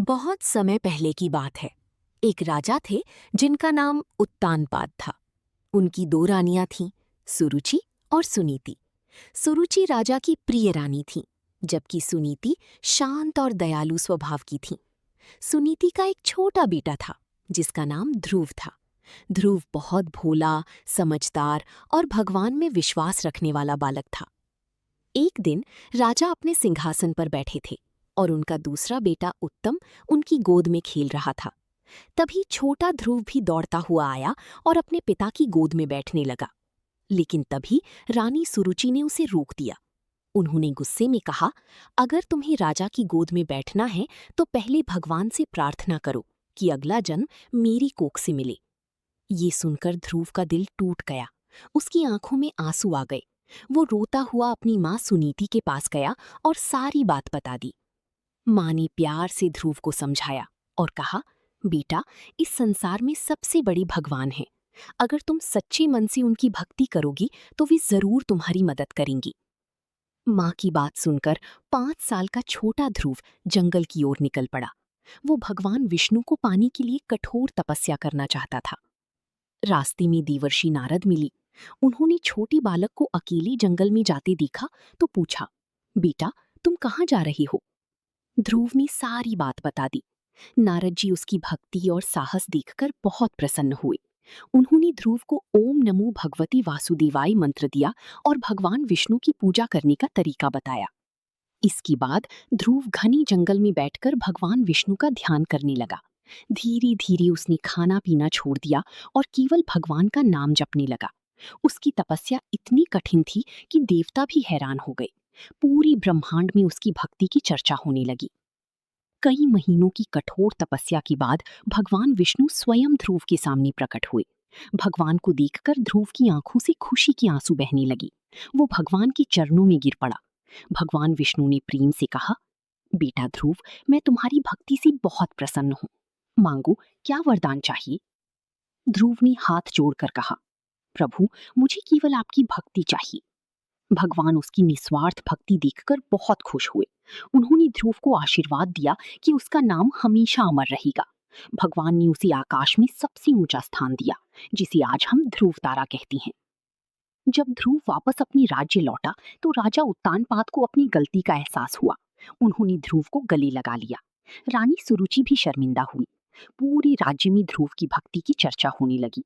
बहुत समय पहले की बात है। एक राजा थे जिनका नाम उत्तानपाद था। उनकी दो रानियां थीं, सुरुचि और सुनीति। सुरुचि राजा की प्रिय रानी थी, जबकि सुनीति शांत और दयालु स्वभाव की थी। सुनीति का एक छोटा बेटा था, जिसका नाम ध्रुव था। ध्रुव बहुत भोला, समझदार और भगवान में विश्वास रखने वाला बालक था। एक दिन राजा अपने सिंहासन पर बैठे थे और उनका दूसरा बेटा उत्तम उनकी गोद में खेल रहा था। तभी छोटा ध्रुव भी दौड़ता हुआ आया और अपने पिता की गोद में बैठने लगा। लेकिन तभी रानी सुरुचि ने उसे रोक दिया। उन्होंने गुस्से में कहा, अगर तुम्हें राजा की गोद में बैठना है तो पहले भगवान से प्रार्थना करो कि अगला जन्म मेरी कोख से मिले। ये सुनकर ध्रुव का दिल टूट गया। उसकी आंखों में आंसू आ गए। वो रोता हुआ अपनी माँ सुनीति के पास गया और सारी बात बता दी। माँ ने प्यार से ध्रुव को समझाया और कहा, बेटा, इस संसार में सबसे बड़ी भगवान है। अगर तुम सच्चे मन से उनकी भक्ति करोगी तो वे जरूर तुम्हारी मदद करेंगी। माँ की बात सुनकर 5 साल का छोटा ध्रुव जंगल की ओर निकल पड़ा। वो भगवान विष्णु को पाने के लिए कठोर तपस्या करना चाहता था। रास्ते में देवर्षि नारद मिली। उन्होंने छोटे बालक को अकेले जंगल में जाते देखा तो पूछा, बेटा, तुम कहाँ जा रहे हो? ध्रुव ने सारी बात बता दी। नारद जी उसकी भक्ति और साहस देखकर बहुत प्रसन्न हुए। उन्होंने ध्रुव को ओम नमो भगवती वासुदेवाय मंत्र दिया और भगवान विष्णु की पूजा करने का तरीका बताया। इसके बाद ध्रुव घनी जंगल में बैठकर भगवान विष्णु का ध्यान करने लगा। धीरे धीरे उसने खाना पीना छोड़ दिया और केवल भगवान का नाम जपने लगा। उसकी तपस्या इतनी कठिन थी कि देवता भी हैरान हो गए। पूरी ब्रह्मांड में उसकी भक्ति की चर्चा होने लगी। कई महीनों की कठोर तपस्या के बाद भगवान विष्णु स्वयं ध्रुव के सामने प्रकट हुए। भगवान को देखकर ध्रुव की आंखों से खुशी की आंसू बहने लगी। वो भगवान के चरणों में गिर पड़ा। भगवान विष्णु ने प्रेम से कहा, बेटा ध्रुव, मैं तुम्हारी भक्ति से बहुत प्रसन्न हूँ। मांगो, क्या वरदान चाहिए? ध्रुव ने हाथ जोड़कर कहा, प्रभु, मुझे केवल आपकी भक्ति चाहिए। भगवान उसकी निस्वार्थ भक्ति देखकर बहुत खुश हुए। उन्होंने ध्रुव को आशीर्वाद दिया कि उसका नाम हमेशा अमर रहेगा। भगवान ने उसे आकाश में सबसे ऊंचा स्थान दिया, जिसे आज हम ध्रुव तारा कहते हैं। जब ध्रुव वापस अपनी राज्य लौटा तो राजा उत्तानपाद को अपनी गलती का एहसास हुआ। उन्होंने ध्रुव को गले लगा लिया। रानी सुरुचि भी शर्मिंदा हुई। पूरे राज्य में ध्रुव की भक्ति की चर्चा होने लगी।